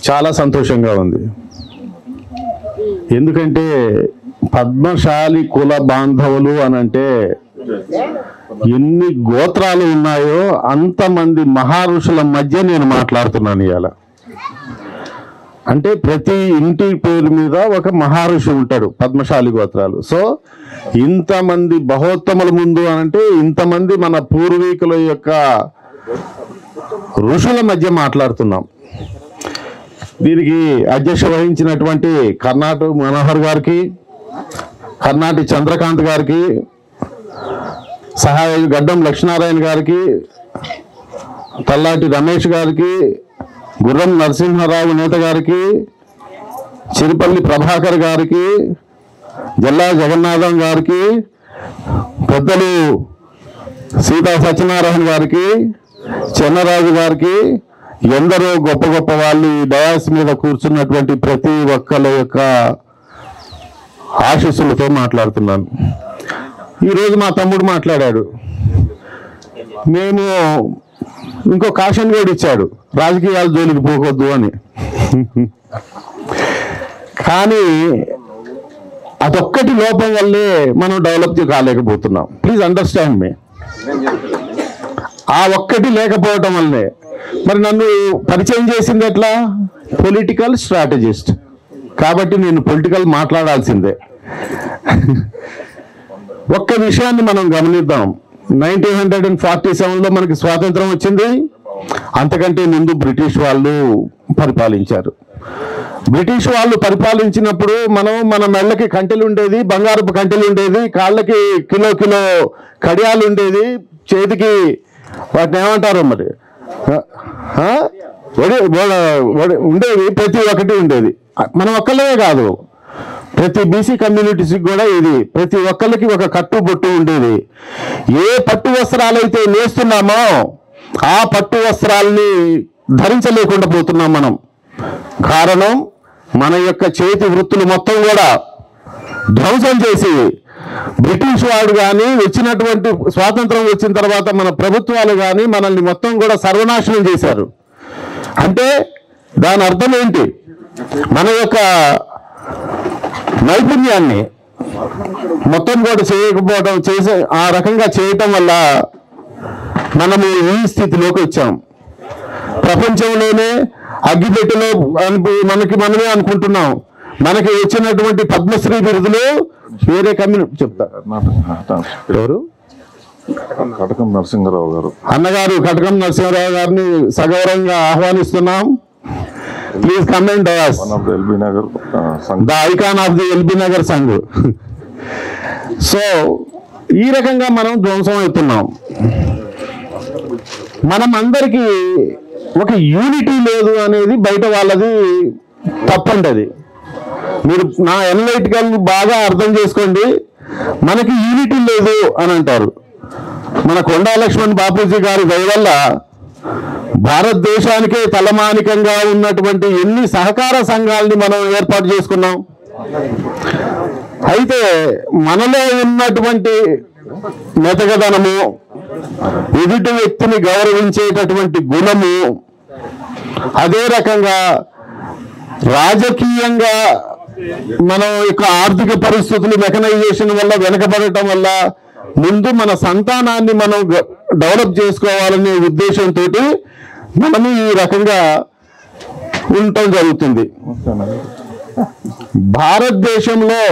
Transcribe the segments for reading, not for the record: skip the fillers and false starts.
చాలా సంతోషంగా ఉంది. ఎందుకంటే పద్మశాలి కుల బాంధవులు అనంటే ఎన్ని గోత్రాలు ఉన్నాయో అంతమంది మహారుషుల మధ్య నేను మాట్లాడుతున్నాను ఇవాళ. అంటే ప్రతి ఇంటి పేరు మీద ఒక మహర్షి ఉంటాడు, పద్మశాలి గోత్రాలు. సో ఇంతమంది బహోత్తముల ముందు అనంటే ఇంతమంది మన పూర్వీకుల యొక్క ఋషుల మధ్య మాట్లాడుతున్నాం. దీనికి అధ్యక్ష వహించినటువంటి కర్ణాటి మనోహర్ గారికి, కర్ణాటి చంద్రకాంత్ గారికి, సహాయ గడ్డం లక్ష్మీనారాయణ గారికి, తల్లాటి రమేష్ గారికి, గుర్రం నరసింహారావు నేత గారికి, చిరుపల్లి ప్రభాకర్ గారికి, జల్లా జగన్నాథం గారికి, పెద్దలు సీతా సత్యనారాయణ గారికి, చెన్నరాజు గారికి, ఎందరో గొప్ప గొప్ప వాళ్ళు ఈ డయాస్ మీద కూర్చున్నటువంటి ప్రతి ఒక్కళ్ళ యొక్క ఆశీస్సులతో మాట్లాడుతున్నాను. ఈరోజు మా తమ్ముడు మాట్లాడాడు. మేము ఇంకో కాషన్ కూడా ఇచ్చాడు, రాజకీయాల జోలికి పోకొద్దు అని. కానీ అదొక్కటి లోపం వల్లే మనం డెవలప్ కాలేకపోతున్నాం. ప్లీజ్ అండర్స్టాండ్ మీ. ఆ ఒక్కటి లేకపోవటం వల్లే. మరి నన్ను పరిచయం చేసింది ఎట్లా? Political strategist. కాబట్టి నేను పొలిటికల్ మాట్లాడాల్సిందే. ఒక్క విషయాన్ని మనం గమనిద్దాం. 1947లో మనకి స్వాతంత్రం వచ్చింది. అంతకంటే ముందు బ్రిటిష్ వాళ్ళు పరిపాలించారు. బ్రిటిష్ వాళ్ళు పరిపాలించినప్పుడు మన మెళ్ళకి కంటెలు ఉండేది, బంగారపు కంటెలు ఉండేది, కాళ్ళకి కిలో కడియాలు ఉండేది, చేతికి వాటిని ఏమంటారు మరి ఉండేవి, ప్రతి ఒక్కటి ఉండేది. మనం ఒక్కళ్ళే కాదు, ప్రతి బీసీ కమ్యూనిటీస్కి కూడా ఇది ప్రతి ఒక్కళ్ళకి ఒక కట్టు బొట్టు ఉండేది. ఏ పట్టు వస్త్రాలైతే నేస్తున్నామో ఆ పట్టు వస్త్రాలని ధరించలేకుండా పోతున్నాం మనం. కారణం మన యొక్క చేతి వృత్తులు మొత్తం కూడా ధ్వంసం చేసి బ్రిటిష్ వాడు కానీ, వచ్చినటువంటి స్వాతంత్రం వచ్చిన తర్వాత మన ప్రభుత్వాలు కానీ మనల్ని మొత్తం కూడా సర్వనాశనం చేశారు. అంటే దాని అర్థం ఏంటి? మన యొక్క నైపుణ్యాన్ని మొత్తం కూడా చేయకపోవడం, ఆ రకంగా చేయటం వల్ల మనము ఈ స్థితిలోకి వచ్చాం. ప్రపంచంలోనే అగ్గిపెట్టెలో మనమే అనుకుంటున్నాం. మనకి వచ్చినటువంటి పద్మశ్రీ బిరుదులు వేరే కమ్యూనిటీ చెప్తారు. ఎవరు? కటకం నరసింహారావు గారు అన్నగారు. కటకం నరసింహారావు గారిని సగౌరవంగా ఆహ్వానిస్తున్నాం. Please come and dais. The icon of the LB Nagar Sangh. So ఈ రకంగా మనం ధ్వంసం అవుతున్నాం. మనం అందరికీ ఒక యూనిటీ లేదు అనేది బయట వాళ్ళది తప్పండి. అది మీరు నా ఎన్లైట్గా బాగా అర్థం చేసుకోండి. మనకి యూనిటీ లేదు అని అంటారు. మన కొండా లక్ష్మణ్ బాపూజీ గారి దయ వల్ల భారతదేశానికే తలమానికంగా ఉన్నటువంటి ఎన్ని సహకార సంఘాలని మనం ఏర్పాటు చేసుకున్నాం. అయితే మనలో ఉన్నటువంటి మెతకదనము, ఎదుటి వ్యక్తిని గౌరవించేటటువంటి గుణము, అదే రకంగా రాజకీయంగా మనం యొక్క ఆర్థిక పరిస్థితులు మెకనైజేషన్ వల్ల వెనకబడటం వల్ల ముందు మన సంతానాన్ని మనం డెవలప్ చేసుకోవాలనే ఉద్దేశంతో మనము ఈ రకంగా ఉండటం జరుగుతుంది. భారతదేశంలో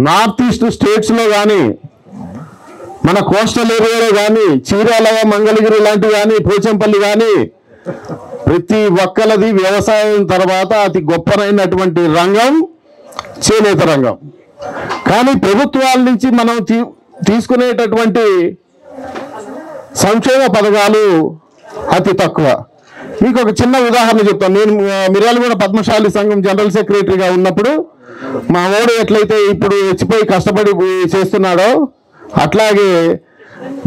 నార్త్ ఈస్ట్ స్టేట్స్లో కానీ, మన కోస్టల్ ఏరియాలో కానీ, చీరాల, మంగళగిరి లాంటివి కానీ, పోచంపల్లి కానీ, ప్రతి ఒక్కలది వ్యవసాయం తర్వాత అతి గొప్పనైనటువంటి రంగం చేనేత రంగం. కానీ ప్రభుత్వాల నుంచి మనం తీసుకునేటటువంటి సంక్షేమ పథకాలు అతి తక్కువ. మీకు ఒక చిన్న ఉదాహరణ చెప్తాను. నేను మిర్యాలగూడ పద్మశాలి సంఘం జనరల్ సెక్రటరీగా ఉన్నప్పుడు మా వాడు ఎట్లయితే ఇప్పుడు వచ్చిపోయి కష్టపడి చేస్తున్నాడో అట్లాగే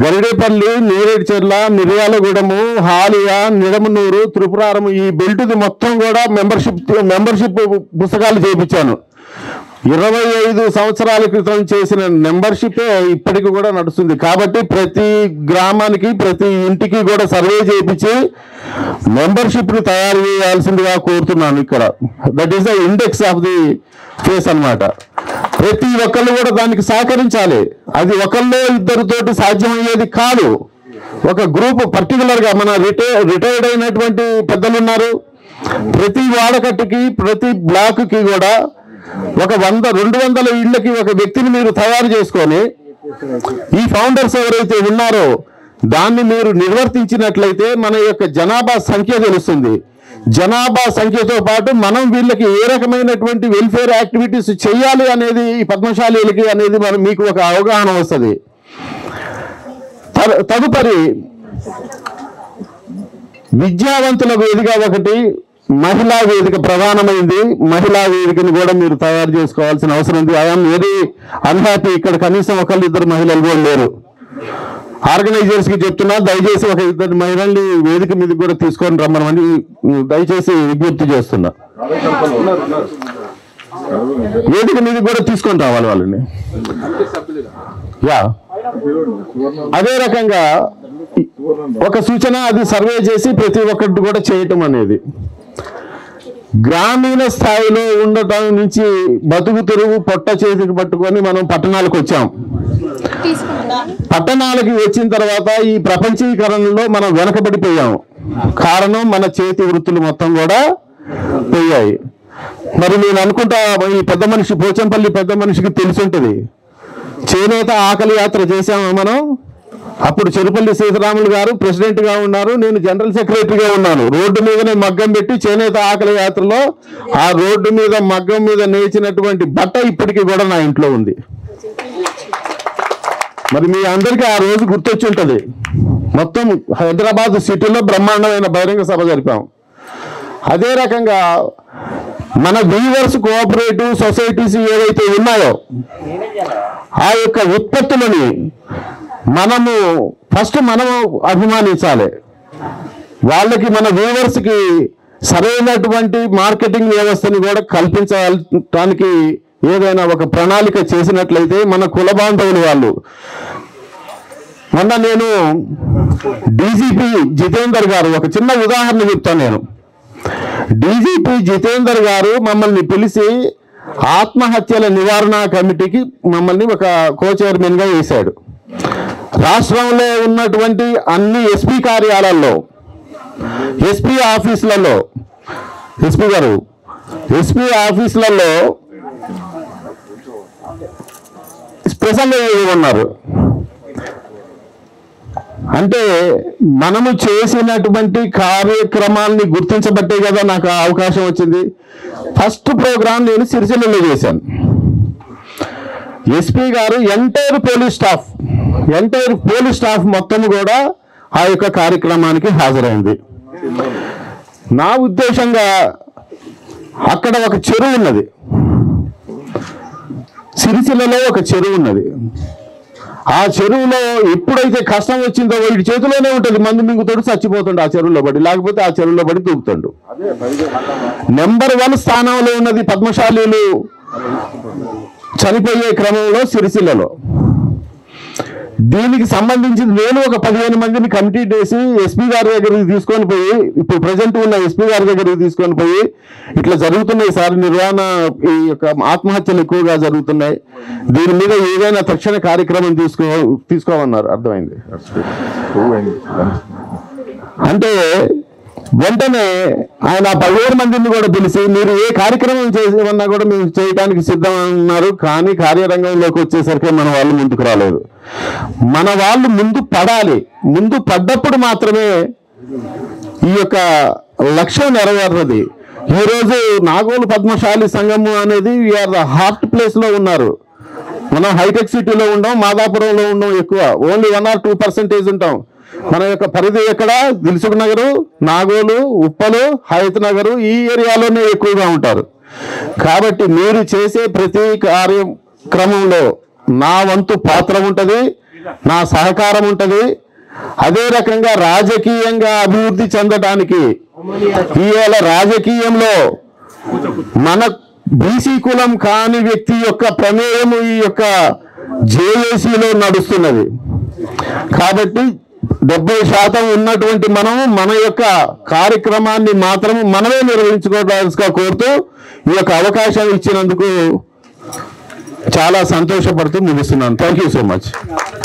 గరిడేపల్లి, నేరేడుచెర్ల, మిర్యాలగూడెము, హాలియా, నిడమనూరు, త్రిపురారము ఈ బెల్ట్ది మొత్తం కూడా మెంబర్షిప్ పుస్తకాలు చేయించాను. 25 సంవత్సరాల క్రితం చేసిన మెంబర్షిపే ఇప్పటికి కూడా నడుస్తుంది. కాబట్టి ప్రతి గ్రామానికి ప్రతి ఇంటికి కూడా సర్వే చేయించి మెంబర్షిప్ని తయారు చేయాల్సిందిగా కోరుతున్నాను. ఇక్కడ that is the index of the face అన్నమాట. ప్రతి ఒక్కళ్ళు కూడా దానికి సహకరించాలి. అది ఒకళ్ళో ఇద్దరితోటి సాధ్యమయ్యేది కాదు. ఒక గ్రూప్ పర్టికులర్గా మన రిటైర్డ్ అయినటువంటి పెద్దలు ఉన్నారు. ప్రతి వాడకట్టుకి ప్రతి బ్లాక్కి కూడా ఒక 100-200 ఇళ్ళకి ఒక వ్యక్తిని మీరు తయారు చేసుకొని ఈ ఫౌండర్స్ ఎవరైతే ఉన్నారో దాన్ని మీరు నిర్వర్తించినట్లయితే మన యొక్క జనాభా సంఖ్య తెలుస్తుంది. జనాభా సంఖ్యతో పాటు మనం వీళ్ళకి ఏ రకమైనటువంటి వెల్ఫేర్ యాక్టివిటీస్ చేయాలి అనేది ఈ పద్మశాలీలకి అనేది మనం మీకు ఒక అవగాహన వస్తుంది. తదుపరి విద్యావంతుల వేదిక ఒకటి, మహిళా వేదిక ప్రధానమైంది. మహిళా వేదికను కూడా మీరు తయారు చేసుకోవాల్సిన అవసరం ఉంది. ఐఎమ్ వెరీ అన్హ్యాపీ, ఇక్కడ కనీసం ఒకళ్ళిద్దరు మహిళలు కూడా లేరు. ఆర్గనైజర్స్ కి చెప్తున్నా, దయచేసి ఒక ఇద్దరు మహిళల్ని వేదిక మీదకి కూడా తీసుకొని రమ్మని దయచేసి విజ్ఞప్తి చేస్తున్నా. వేదిక మీదకి కూడా తీసుకొని రావాలి వాళ్ళని. యా, అదే రకంగా ఒక సూచన, అది సర్వే చేసి ప్రతి ఒక్కటి కూడా చేయటం అనేది. గ్రామీణ స్థాయిలో ఉండటం నుంచి బతుకు తెరువు పొట్ట చేతికి పట్టుకొని మనం పట్టణాలకు వచ్చాం. పట్టణాలకి వచ్చిన తర్వాత ఈ ప్రపంచీకరణలో మనం వెనకబడిపోయాం. కారణం మన చేతి వృత్తులు మొత్తం కూడా పోయాయి. మరి నేను అనుకుంటా ఈ పెద్ద మనిషి పోచంపల్లి పెద్ద మనిషికి తెలిసి ఉంటుంది, చేనేత ఆకలి యాత్ర చేశాము మనం. అప్పుడు చెరుపల్లి సీతారాములు గారు ప్రెసిడెంట్ గా ఉన్నారు, నేను జనరల్ సెక్రటరీగా ఉన్నాను. రోడ్డు మీదనే మగ్గం పెట్టి చేనేత ఆకలి యాత్రలో ఆ రోడ్డు మీద మగ్గం మీద నేర్చినటువంటి బట్ట ఇప్పటికీ కూడా నా ఇంట్లో ఉంది. మరి మీ అందరికీ ఆ రోజు గుర్తొచ్చి ఉంటుంది. మొత్తం హైదరాబాద్ సిటీలో బ్రహ్మాండమైన బహిరంగ సభ జరిపాం. అదే రకంగా మన వీవర్స్ కోఆపరేటివ్ సొసైటీస్ ఏవైతే ఉన్నాయో ఆ యొక్క ఉత్పత్తులని మనము అభిమానించాలి. వాళ్ళకి మన వ్యూవర్స్కి సరైనటువంటి మార్కెటింగ్ వ్యవస్థని కూడా కల్పించడానికి ఏదైనా ఒక ప్రణాళిక చేసినట్లయితే మన కుల బాంధవులు వాళ్ళు. మొన్న నేను డీజీపీ జితేందర్ గారు, ఒక చిన్న ఉదాహరణ చెప్తాను నేను. డీజీపీ జితేందర్ గారు మమ్మల్ని పిలిచి ఆత్మహత్యల నివారణ కమిటీకి మమ్మల్ని ఒక కో చైర్మన్గా వేశాడు. రాష్ట్రంలో ఉన్నటువంటి అన్ని ఎస్పీ కార్యాలయాల్లో, ఎస్పీ ఆఫీసులలో, ఎస్పీ ఆఫీసులలో స్పెషల్గా ఉన్నారు. అంటే మనము చేసినటువంటి కార్యక్రమాల్ని గుర్తించబట్టే కదా నాకు ఆ అవకాశం వచ్చింది. ఫస్ట్ ప్రోగ్రాం నేను సిరిసిల్లలో చేశాను. ఎస్పీ గారు ఎంటైర్ పోలీస్ స్టాఫ్ మొత్తం కూడా ఆ యొక్క కార్యక్రమానికి హాజరైంది. నా ఉద్దేశంగా అక్కడ ఒక చెరువు ఉన్నది, సిరిసిల్లలో ఒక చెరువు ఉన్నది. ఆ చెరువులో ఎప్పుడైతే కష్టం వచ్చిందో వీడి చేతిలోనే ఉంటుంది, మందు మింగుతాడు, చచ్చిపోతుండు ఆ చెరువులో పడి, లేకపోతే ఆ చెరువులో పడి దూకుతాడు. నెంబర్ 1 స్థానంలో ఉన్నది పద్మశాలీలు చనిపోయే క్రమంలో సిరిసిల్లలో. దీనికి సంబంధించి నేను ఒక 15 మందిని కమిటీ చేసి ఎస్పీ గారి దగ్గరికి తీసుకొని పోయి, ఇప్పుడు ప్రజెంట్ ఉన్న ఎస్పీ గారి దగ్గరికి తీసుకొని పోయి, ఇట్లా జరుగుతున్నాయి సార్, నిర్వహణ ఈ యొక్క ఆత్మహత్యలు ఎక్కువగా జరుగుతున్నాయి, దీని మీద ఏదైనా తక్షణ కార్యక్రమం తీసుకోమన్నారు. అర్థమైంది. అంటే వెంటనే ఆయన 17 మందిని కూడా పిలిచి, మీరు ఏ కార్యక్రమం చేసేవన్నా కూడా మేము చేయడానికి సిద్ధం అన్నారు. కానీ కార్యరంగంలోకి వచ్చేసరికి మన వాళ్ళు ముందుకు రాలేదు. మన వాళ్ళు ముందు పడాలి. ముందు పడ్డప్పుడు మాత్రమే ఈ యొక్క లక్ష్యం నెరవేరుతుంది. ఈరోజు నాగోలు పద్మశాలి సంఘము అనేది వీఆర్ ద హార్ట్ ప్లేస్ లో ఉన్నారు. మనం హైటెక్ సిటీలో ఉండం, మాదాపురంలో ఉండం, ఎక్కువ ఓన్లీ 1 or 2% ఉంటాం. మన యొక్క పరిధి ఎక్కడ? దిల్సుఖ్ నగరు, నాగోలు, ఉప్పలు, హయత్ నగరు, ఈ ఏరియాలోనే ఎక్కువగా ఉంటారు. కాబట్టి మీరు చేసే ప్రతి కార్యక్రమంలో నా వంతు పాత్ర ఉంటుంది, నా సహకారం ఉంటుంది. అదే రకంగా రాజకీయంగా అభివృద్ధి చెందడానికి ఇవాళ రాజకీయంలో మన బీసీ కులం కాని వ్యక్తి యొక్క ప్రమేయం ఈ యొక్క జేఏసీలో నడుస్తున్నది. కాబట్టి 70% ఉన్నటువంటి మనం మన యొక్క కార్యక్రమాన్ని మాత్రం మనమే నిర్వహించుకోవడానికి కోరుతూ ఈ యొక్క అవకాశం ఇచ్చినందుకు చాలా సంతోషపడుతూ ముగిస్తున్నాను. Thank you so much.